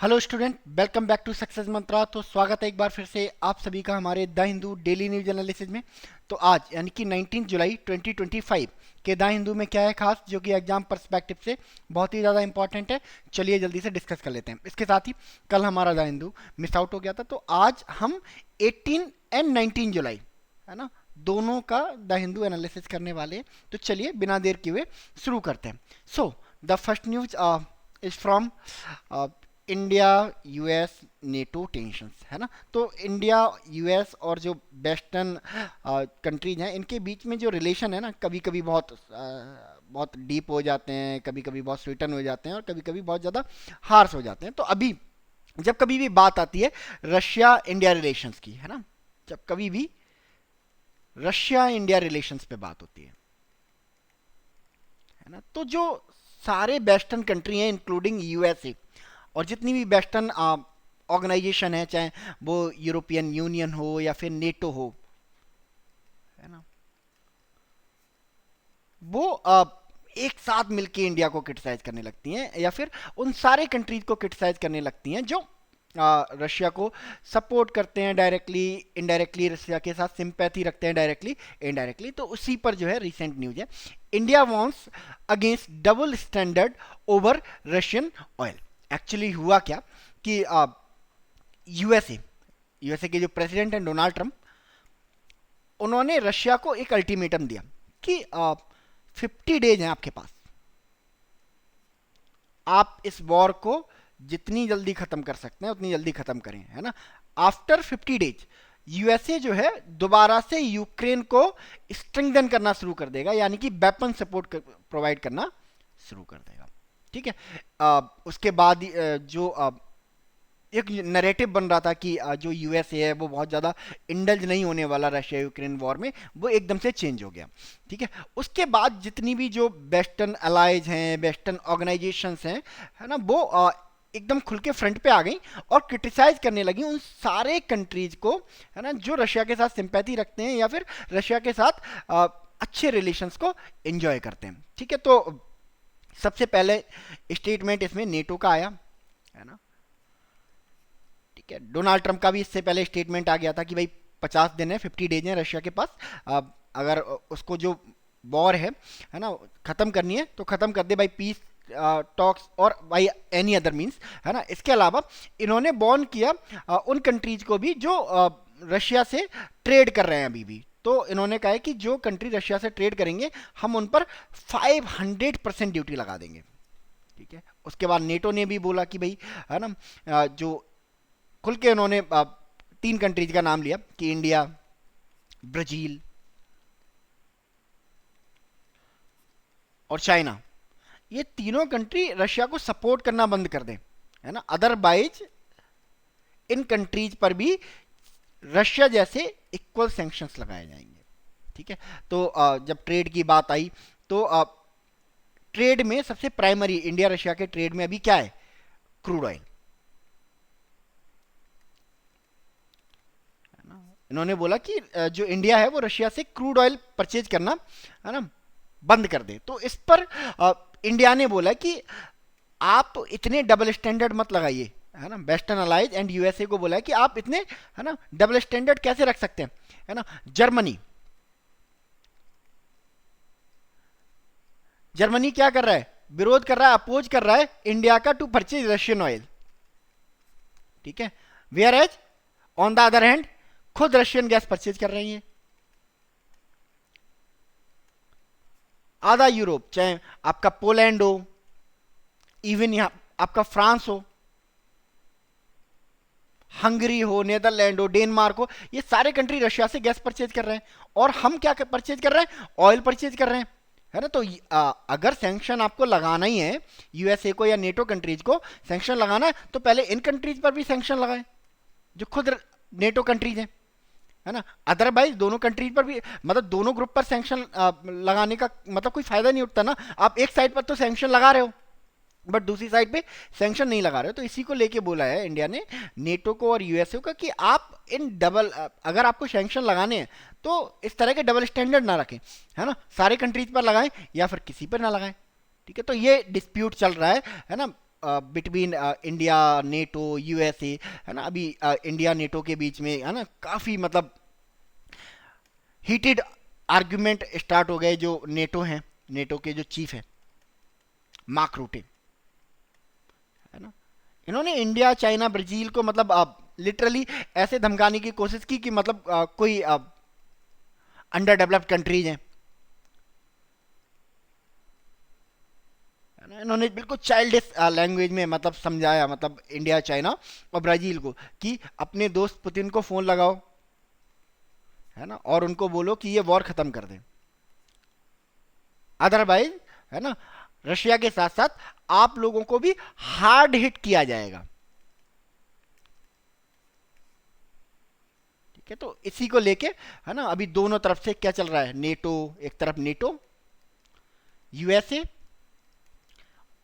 Hello student, welcome back to success mantra. तो स्वागत है एक बार फिर से आप सभी का हमारे the Hindu daily news analysis में। तो आज यानी कि 19 जुलाई 2025 के द हिंदू में क्या है खास, जो कि एग्जाम पर्सपेक्टिव से बहुत ही ज़्यादा इंपॉर्टेंट है। चलिए जल्दी से डिस्कस कर लेते हैं। इसके साथ ही कल हमारा द हिंदू मिस आउट हो गया था, तो आज हम 18 एंड 19 जुलाई है ना, दोनों का द हिंदू एनालिसिस करने वाले हैं। तो चलिए बिना देर किए हुए शुरू करते हैं। So the first news is from India US NATO tensions, है ना। तो इंडिया यूएस और जो वेस्टर्न कंट्रीज हैं, इनके बीच में जो रिलेशन है ना, कभी कभी बहुत डीप हो जाते हैं, कभी कभी बहुत स्वीटन हो जाते हैं, और कभी कभी बहुत ज़्यादा हार्श हो जाते हैं। तो अभी जब कभी भी बात आती है रशिया इंडिया रिलेशंस की, है ना, जब कभी भी रशिया इंडिया रिलेशंस पे बात होती है ना, तो जो सारे वेस्टर्न कंट्री हैं इंक्लूडिंग यूएसए, और जितनी भी वेस्टर्न ऑर्गेनाइजेशन है, चाहे वो यूरोपियन यूनियन हो या फिर नेटो हो, है ना, वो एक साथ मिलके इंडिया को क्रिटिसाइज करने लगती हैं, या फिर उन सारे कंट्रीज को क्रिटिसाइज करने लगती हैं जो रशिया को सपोर्ट करते हैं डायरेक्टली इनडायरेक्टली, रशिया के साथ सिंपैथी रखते हैं डायरेक्टली इनडायरेक्टली। तो उसी पर जो है रिसेंट न्यूज है, India wants against double standard over Russian oil. Actually हुआ क्या कि यूएसए यूएसए के जो प्रेसिडेंट हैं डोनाल्ड ट्रंप, उन्होंने रशिया को एक अल्टीमेटम दिया कि 50 डेज हैं आपके पास, आप इस वॉर को जितनी जल्दी खत्म कर सकते हैं उतनी जल्दी खत्म करें, है ना। आफ्टर 50 डेज यूएसए जो है दोबारा से यूक्रेन को स्ट्रेंथन करना शुरू कर देगा, यानी कि वेपन सपोर्ट प्रोवाइड करना शुरू कर देगा। ठीक है। उसके बाद जो एक नैरेटिव बन रहा था कि जो यूएसए है वो बहुत ज़्यादा इंडल्ज नहीं होने वाला रशिया यूक्रेन वॉर में, वो एकदम से चेंज हो गया। ठीक है। उसके बाद जितनी भी जो वेस्टर्न अलाइज हैं, वेस्टर्न ऑर्गेनाइजेशंस हैं, है ना, वो एकदम खुल के फ्रंट पे आ गई और क्रिटिसाइज करने लगी उन सारे कंट्रीज को, है ना, जो रशिया के साथ सिंपैथी रखते हैं या फिर रशिया के साथ अच्छे रिलेशंस को एंजॉय करते हैं। ठीक है। तो सबसे पहले स्टेटमेंट इसमें नेटो का आया, है ना। ठीक है। डोनाल्ड ट्रंप का भी इससे पहले स्टेटमेंट आ गया था कि भाई 50 दिन है, 50 डेज है रशिया के पास, अगर उसको जो वॉर है ना, खत्म करनी है तो खत्म कर दे भाई, पीस टॉक्स और बाई एनी अदर मीन्स, है ना। इसके अलावा इन्होंने बॉर्न किया उन कंट्रीज को भी जो रशिया से ट्रेड कर रहे हैं अभी भी। तो इन्होंने कहा है कि जो कंट्री रशिया से ट्रेड करेंगे हम उन पर 500% ड्यूटी लगा देंगे। ठीक है। उसके बाद नेटो ने भी बोला कि भाई, है ना, जो खुल के उन्होंने 3 कंट्रीज का नाम लिया कि इंडिया, ब्राजील और चाइना, ये तीनों कंट्री रशिया को सपोर्ट करना बंद कर दें, है ना। अदरवाइज इन कंट्रीज पर भी रशिया जैसे इक्वल सैंक्शंस लगाए जाएंगे। ठीक है। तो जब ट्रेड की बात आई तो ट्रेड में सबसे प्राइमरी इंडिया रशिया के ट्रेड में अभी क्या है, क्रूड ऑयल। इन्होंने बोला कि जो इंडिया है वो रशिया से क्रूड ऑयल परचेज करना, है ना, बंद कर दे। तो इस पर इंडिया ने बोला कि आप इतने डबल स्टैंडर्ड मत लगाइए, है ना। वेस्टर्न अलाइज एंड यूएसए को बोला है कि आप इतने, है ना, डबल स्टैंडर्ड कैसे रख सकते हैं, है ना। जर्मनी जर्मनी क्या कर रहा है, विरोध कर रहा है, अपोज कर रहा है इंडिया का टू परचेज रशियन ऑयल। ठीक है। Whereas on the other hand खुद रशियन गैस परचेज कर रही है। आधा यूरोप, चाहे आपका पोलैंड हो, इवन यहां आपका फ्रांस हो, हंगरी हो, नेदरलैंड हो, डेनमार्क हो, ये सारे कंट्री रशिया से गैस परचेज कर रहे हैं। और हम क्या परचेज कर रहे हैं, ऑयल परचेज कर रहे हैं, है ना। तो अगर सैंक्शन आपको लगाना ही है, यूएसए को या नेटो कंट्रीज को सैंक्शन लगाना है, तो पहले इन कंट्रीज पर भी सैंक्शन लगाए जो खुद नेटो कंट्रीज हैं, है ना। अदरवाइज दोनों कंट्रीज पर भी, मतलब दोनों ग्रुप पर सैंक्शन लगाने का मतलब कोई फायदा नहीं उठता ना। आप एक साइड पर तो सैंक्शन लगा रहे हो बट दूसरी साइड पे सैंक्शन नहीं लगा रहे हो। तो इसी को लेके बोला है इंडिया ने नेटो को और यूएसए को कि आप इन डबल, अगर आपको सैंक्शन लगाने हैं तो इस तरह के डबल स्टैंडर्ड ना रखें, है ना। सारे कंट्रीज पर लगाएं या फिर किसी पर ना लगाएं। ठीक है। तो ये डिस्प्यूट चल रहा है ना, बिटवीन इंडिया, नेटो, यूएसए, है ना। अभी इंडिया नेटो के बीच में, है ना, काफ़ी मतलब हीटेड आर्ग्यूमेंट स्टार्ट हो गए। जो नेटो हैं, नेटो के जो चीफ है मार्क रूटे, है ना, इन्होंने इंडिया, चाइना, ब्राजील को मतलब लिटरली ऐसे धमकाने की कोशिश की कि मतलब कोई अंडर डेवलप्ड कंट्रीज हैं, है ना। इन्होंने बिल्कुल चाइल्डिश लैंग्वेज में मतलब समझाया, मतलब इंडिया, चाइना और ब्राजील को, कि अपने दोस्त पुतिन को फोन लगाओ, है ना, और उनको बोलो कि ये वॉर खत्म कर दें, अदरवाइज, है ना, रशिया के साथ साथ आप लोगों को भी हार्ड हिट किया जाएगा। ठीक है, तो इसी को लेके, है ना, अभी दोनों तरफ से क्या चल रहा है, नेटो एक तरफ, नेटो, यूएसए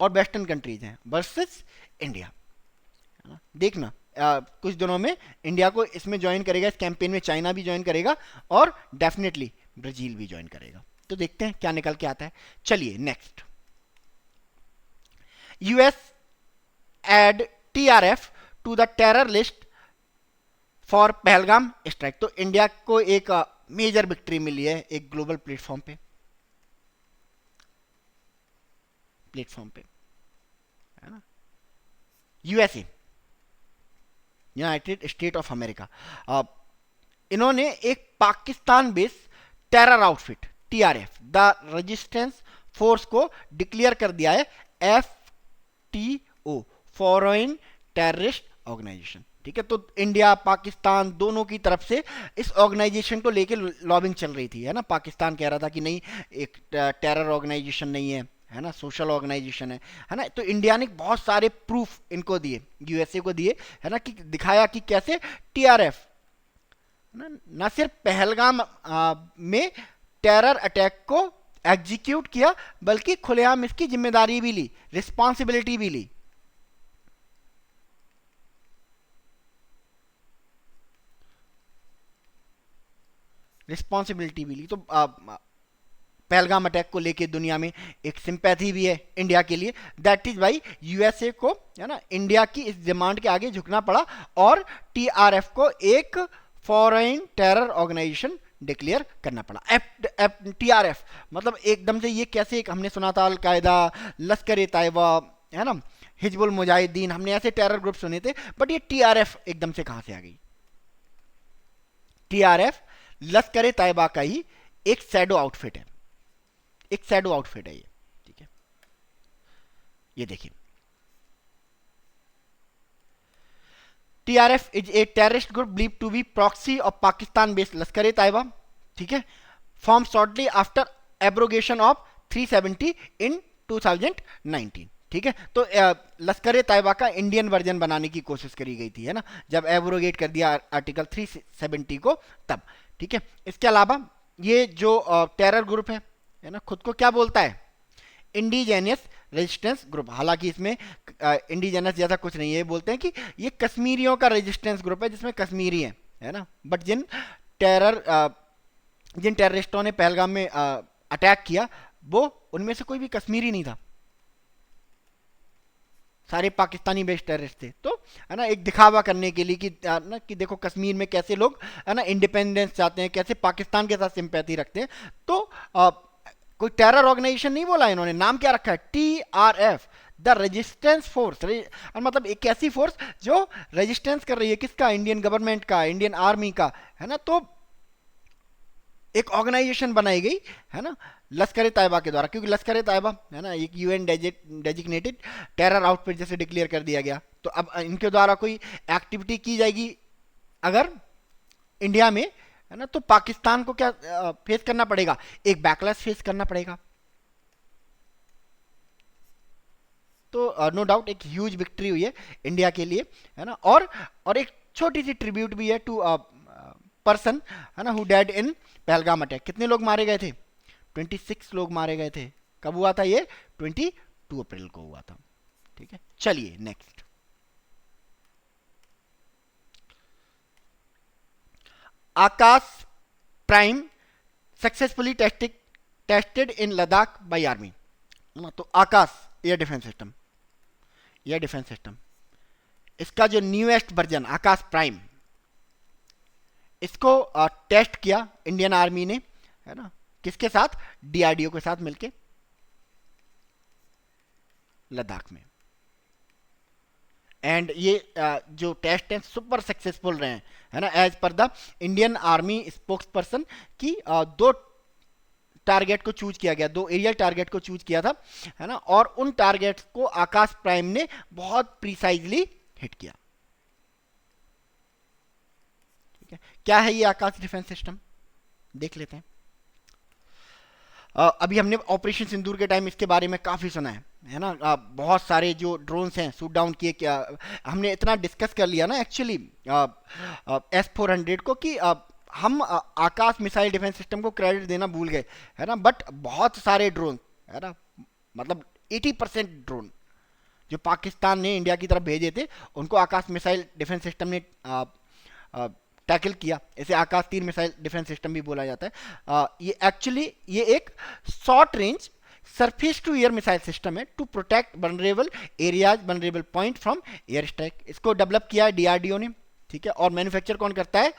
और वेस्टर्न कंट्रीज हैं वर्सेस इंडिया, है ना। देखना कुछ दिनों में इंडिया को इसमें ज्वाइन करेगा, इस कैंपेन में चाइना भी ज्वाइन करेगा और डेफिनेटली ब्राजील भी ज्वाइन करेगा। तो देखते हैं क्या निकल के आता है। चलिए next, US add TRF to the terror list for Pahalgam strike. तो इंडिया को एक मेजर विक्ट्री मिली है एक ग्लोबल प्लेटफॉर्म पे, है ना। USA, United State of America, इन्होंने एक Pakistan based terror outfit TRF, the resistance force को डिक्लेयर कर दिया है F T O, foreign terrorist organisation. ठीक है, तो इंडिया पाकिस्तान दोनों की तरफ से इस ऑर्गेनाइजेशन को लेकर लॉबिंग चल रही थी, है ना। पाकिस्तान कह रहा था कि नहीं, एक टेरर ऑर्गेनाइजेशन नहीं है ना, सोशल ऑर्गेनाइजेशन है ना। तो इंडिया ने बहुत सारे प्रूफ इनको दिए, यूएसए को दिए, है ना, कि दिखाया कि कैसे टीआरएफ ना सिर्फ पहलगाम में टेरर अटैक को एग्जीक्यूट किया, बल्कि खुलेआम इसकी जिम्मेदारी भी ली, रिस्पॉन्सिबिलिटी भी ली। तो पहलगाम अटैक को लेके दुनिया में एक सिंपैथी भी है इंडिया के लिए। दैट इज वाई यूएसए को, है ना, इंडिया की इस डिमांड के आगे झुकना पड़ा और टीआरएफ को एक फॉरेन टेरर ऑर्गेनाइजेशन डिक्लेयर करना पड़ा। टीआरएफ मतलब एकदम से ये कैसे, एक हमने सुना था अलकायदा, लश्कर ए तैयबा, है ना, हिजबुल मुजाहिदीन, हमने ऐसे टेरर ग्रुप सुने थे, बट ये टीआरएफ एकदम से कहां से आ गई। टीआरएफ लश्कर ए तैयबा का ही एक शैडो आउटफिट है, एक शैडो आउटफिट है ये। ठीक है, ये देखिए, TRF is a terrorist group believe to be proxy of Pakistan based Lashkar e Taiba. ठीक है, form shortly after abrogation of 370 in 2019। ठीक है, तो लश्कर ए तैयबा का इंडियन वर्जन बनाने की कोशिश करी गई थी, है ना, जब एब्रोगेट कर दिया आर्टिकल 370 को तब। ठीक है, इसके अलावा ये जो टेरर ग्रुप है ना, खुद को क्या बोलता है, इंडिजेनियस रेजिस्टेंस ग्रुप। हालांकि इसमें इंडिजेनस जैसा कुछ नहीं है, बोलते हैं कि ये कश्मीरियों का रेजिस्टेंस ग्रुप है जिसमें कश्मीरी हैं, है ना। बट जिन टेररिस्टों ने पहलगाम में अटैक किया, वो उनमें से कोई भी कश्मीरी नहीं था, सारे पाकिस्तानी बेस्ड टेररिस्ट थे। तो, है ना, एक दिखावा करने के लिए कि ना, कि देखो कश्मीर में कैसे लोग, है ना, इंडिपेंडेंस चाहते हैं, कैसे पाकिस्तान के साथ सिंपैथी रखते हैं। तो कोई टेरर ऑर्गेनाइजेशन नहीं बोला इन्होंने, नाम क्या रखा है, टीआरएफ, द रेजिस्टेंस फोर्स। और मतलब एक ऐसी फोर्स जो रेजिस्टेंस कर रही है, किसका, इंडियन गवर्नमेंट का, इंडियन आर्मी का, है ना। तो एक ऑर्गेनाइजेशन बनाई गई, है ना, लश्कर ए तैयबा के द्वारा, क्योंकि लश्कर ए तैयबा, है ना, एक यूएन डेजिग्नेटेड टेरर आउटफिट जैसे डिक्लेयर कर दिया गया। तो अब इनके द्वारा कोई एक्टिविटी की जाएगी अगर इंडिया में, है ना, तो पाकिस्तान को क्या फेस करना पड़ेगा, एक बैकलैश फेस करना पड़ेगा। तो नो डाउट एक ह्यूज विक्ट्री हुई है इंडिया के लिए, है ना। और एक छोटी सी ट्रिब्यूट भी है टू पर्सन, है ना, who dead in Pahalgam attack. कितने लोग मारे गए थे, 26 लोग मारे गए थे। कब हुआ था ये, 22 अप्रैल को हुआ था। ठीक है, चलिए next, Akash prime successfully tested in Ladakh by army. तो Akash air defence system, air defence system, इसका जो न्यूएस्ट वर्जन आकाश प्राइम, इसको टेस्ट किया इंडियन आर्मी ने, है ना, किसके साथ, डीआरडीओ के साथ मिलके लद्दाख में। एंड ये जो टेस्ट हैं सुपर सक्सेसफुल रहे हैं, है ना, as per the Indian army spokesperson की दो टारगेट को चूज किया गया, दो एरियल टारगेट को चूज किया था, है ना, और उन टारगेट्स को आकाश प्राइम ने बहुत प्रिसाइजली हिट किया। ठीक है, क्या है ये आकाश डिफेंस सिस्टम, देख लेते हैं। अभी हमने ऑपरेशन सिंदूर के टाइम इसके बारे में काफ़ी सुना है ना, बहुत सारे जो ड्रोन्स हैं शूट डाउन किए, क्या हमने इतना डिस्कस कर लिया ना एक्चुअली S-400 को कि हम आकाश मिसाइल डिफेंस सिस्टम को क्रेडिट देना भूल गए, है ना, बट बहुत सारे ड्रोन, है ना, मतलब 80% ड्रोन जो पाकिस्तान ने इंडिया की तरफ भेजे थे उनको आकाश मिसाइल डिफेंस सिस्टम ने टैकल किया। इसे आकाश 3 मिसाइल डिफेंस सिस्टम भी बोला जाता है। ये एक्चुअली ये एक short range surface to air missile system है to protect vulnerable areas, vulnerable point from air strike. इसको डेवलप किया है डीआरडीओ ने, ठीक है, और मैन्युफैक्चर कौन करता है,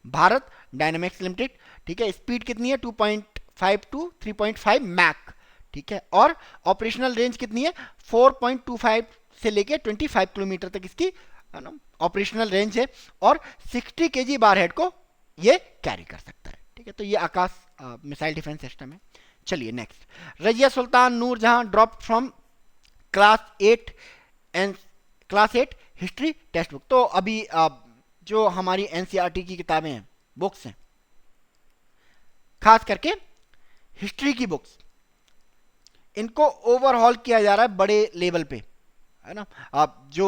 भारत डायनामिक्स लिमिटेड। ठीक है, स्पीड कितनी है 2.5 टू 3.5 मैक, ठीक है, और ऑपरेशनल रेंज कितनी है 4.25 से लेके 25 किलोमीटर तक इसकी, है ना, ऑपरेशनल रेंज है, और 60 केजी बार हेड को ये कैरी कर सकता है। ठीक है, तो ये आकाश मिसाइल डिफेंस सिस्टम है। चलिए next, Razia Sultan Noorjahan drop from class 8 and class 8 history text book. तो अभी जो हमारी एनसीईआरटी की किताबें हैं, बुक्स हैं, खास करके हिस्ट्री की बुक्स, इनको ओवरहॉल किया जा रहा है बड़े लेवल पे, है ना। जो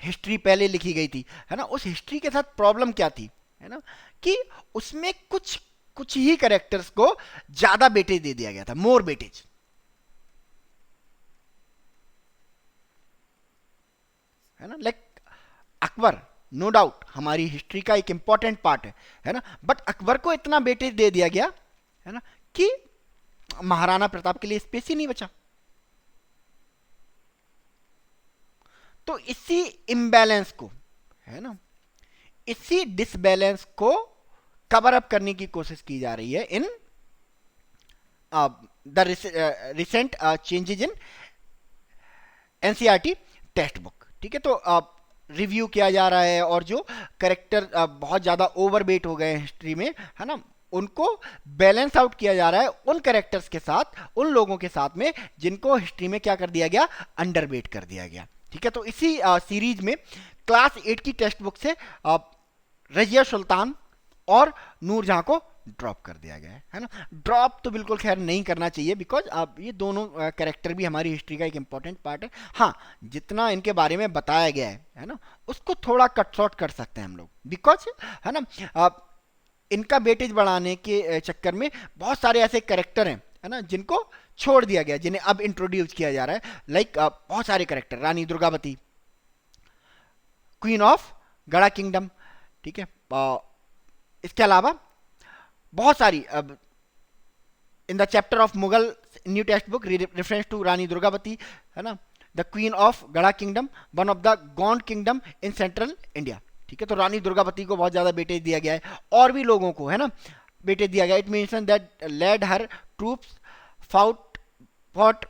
हिस्ट्री पहले लिखी गई थी, है ना, उस हिस्ट्री के साथ प्रॉब्लम क्या थी, है ना, कि उसमें कुछ ही कैरेक्टर्स को ज्यादा वेटेज दे दिया गया था, मोर वेटेज, है ना। लाइक अकबर, नो डाउट हमारी हिस्ट्री का एक इंपॉर्टेंट पार्ट है ना, बट अकबर को इतना वेटेज दे दिया गया, है ना, कि महाराणा प्रताप के लिए स्पेस ही नहीं बचा। तो इसी इम्बैलेंस को, है ना, इसी डिसबैलेंस को कवर अप करने की कोशिश की जा रही है in the recent changes in NCERT text book. ठीक है, तो रिव्यू किया जा रहा है, और जो करेक्टर बहुत ज़्यादा ओवरवेट हो गए हैं हिस्ट्री में, है ना, उनको बैलेंस आउट किया जा रहा है उन करेक्टर्स के साथ, उन लोगों के साथ में जिनको हिस्ट्री में क्या कर दिया गया, अंडरवेट कर दिया गया। ठीक है, तो इसी सीरीज में क्लास 8 की टेक्स्ट बुक से रजिया सुल्तान और नूरजहां को ड्रॉप कर दिया गया है ना। ड्रॉप तो बिल्कुल खैर नहीं करना चाहिए, बिकॉज अब ये दोनों कैरेक्टर भी हमारी हिस्ट्री का एक इंपॉर्टेंट पार्ट है। हाँ, जितना इनके बारे में बताया गया है ना, उसको थोड़ा कट शॉर्ट कर सकते हैं हम लोग, बिकॉज, है ना, इनका वेटेज बढ़ाने के चक्कर में बहुत सारे ऐसे कैरेक्टर हैं, है ना, जिनको छोड़ दिया गया, जिन्हें अब इंट्रोड्यूस किया जा रहा है। लाइक बहुत सारे character, Rani Durgavati, queen of Garha kingdom, ठीक है, इसके अलावा बहुत सारी, अब in the chapter of Mughal new text book reference to Rani Durgavati, है ना, the queen of Garha kingdom, one of the Gond kingdom in central India. ठीक है, तो रानी दुर्गावती को बहुत ज्यादा वेटेज दिया गया है, और भी लोगों को, है ना, वेटेज दिया गया। It mention that led her troops fought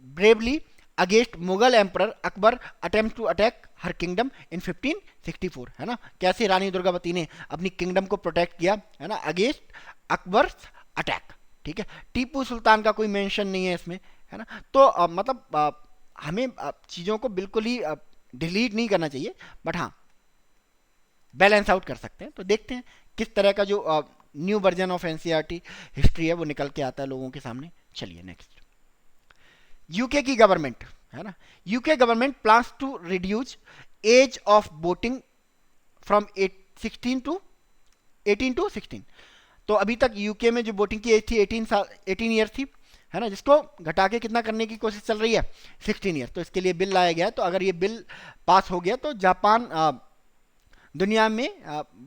bravely against Mughal emperor Akbar attempt to attack her kingdom in 1564, है ना, कैसे रानी दुर्गावती ने अपनी किंगडम को प्रोटेक्ट किया, है ना, अगेंस्ट अकबर अटैक। ठीक है, टीपू सुल्तान का कोई मेंशन नहीं है इसमें, है ना। तो मतलब हमें चीज़ों को बिल्कुल ही डिलीट नहीं करना चाहिए, बट हाँ बैलेंस आउट कर सकते हैं। तो देखते हैं किस तरह का जो new version of NCERT history है वो निकल के आता है लोगों के सामने। चलिए नेक्स्ट, यूके की गवर्नमेंट, है ना, UK government plans to reduce age of voting from 16 to 16। तो अभी तक यूके में जो वोटिंग की एज थी 18 ईयर थी, है ना, जिसको घटा के कितना करने की कोशिश चल रही है, 16 ईयर। तो इसके लिए बिल लाया गया है। तो अगर ये बिल पास हो गया तो जापान दुनिया में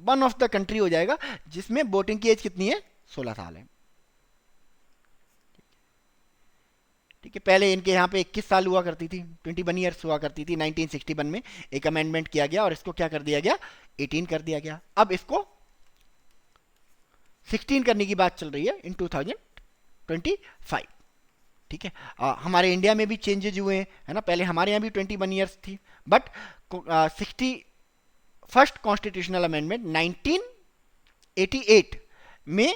वन ऑफ द कंट्री हो जाएगा जिसमें वोटिंग की एज कितनी है, 16 साल है। ठीक ठीक है, पहले इनके यहाँ पे 21 साल हुआ करती थी, 21 ईयर्स हुआ करती थी। 1961 में एक अमेंडमेंट किया गया और इसको क्या कर दिया गया, 18 कर दिया गया। अब इसको 16 करने की बात चल रही है इन 2025। ठीक है, हमारे इंडिया में भी चेंजेज हुए हैं, है ना। पहले हमारे यहाँ भी 21 ईयर्स थी, बट 61st कॉन्स्टिट्यूशनल अमेंडमेंट 1988 में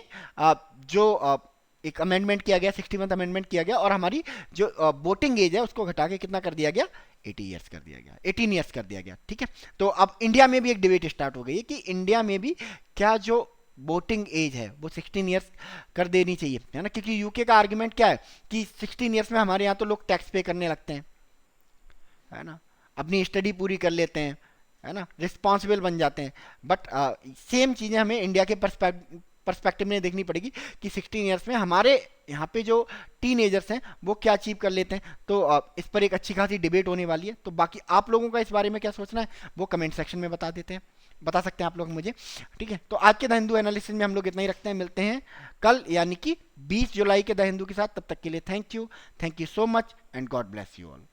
जो एक अमेंडमेंट किया गया, 61th अमेंडमेंट किया गया, और हमारी जो वोटिंग एज है उसको घटा के कितना कर दिया गया, 80 ईयर्स कर दिया गया, 18 ईयर्स कर दिया गया। ठीक है, तो अब इंडिया में भी एक डिबेट स्टार्ट हो गई है कि इंडिया में भी क्या जो वोटिंग एज है वो 16 ईयर्स कर देनी चाहिए, है ना। क्योंकि यूके का आर्गुमेंट क्या है कि 16 ईयर्स में हमारे यहाँ तो लोग टैक्स पे करने लगते हैं, है ना, अपनी स्टडी पूरी कर लेते हैं, है ना, रिस्पॉन्सिबल बन जाते हैं। बट सेम चीज़ें हमें इंडिया के पर्सपेक्टिव में देखनी पड़ेगी कि 16 ईयर्स में हमारे यहाँ पे जो टीनेजर्स हैं वो क्या अचीव कर लेते हैं। तो इस पर एक अच्छी खासी डिबेट होने वाली है। तो बाकी आप लोगों का इस बारे में क्या सोचना है वो कमेंट सेक्शन में बता सकते हैं आप लोग मुझे। ठीक है, तो आज के द हिंदू एनालिसिस में हम लोग इतना ही रखते हैं। मिलते हैं कल यानी कि 20 जुलाई के द हिंदू के साथ। तब तक के लिए thank you so much and God bless you all.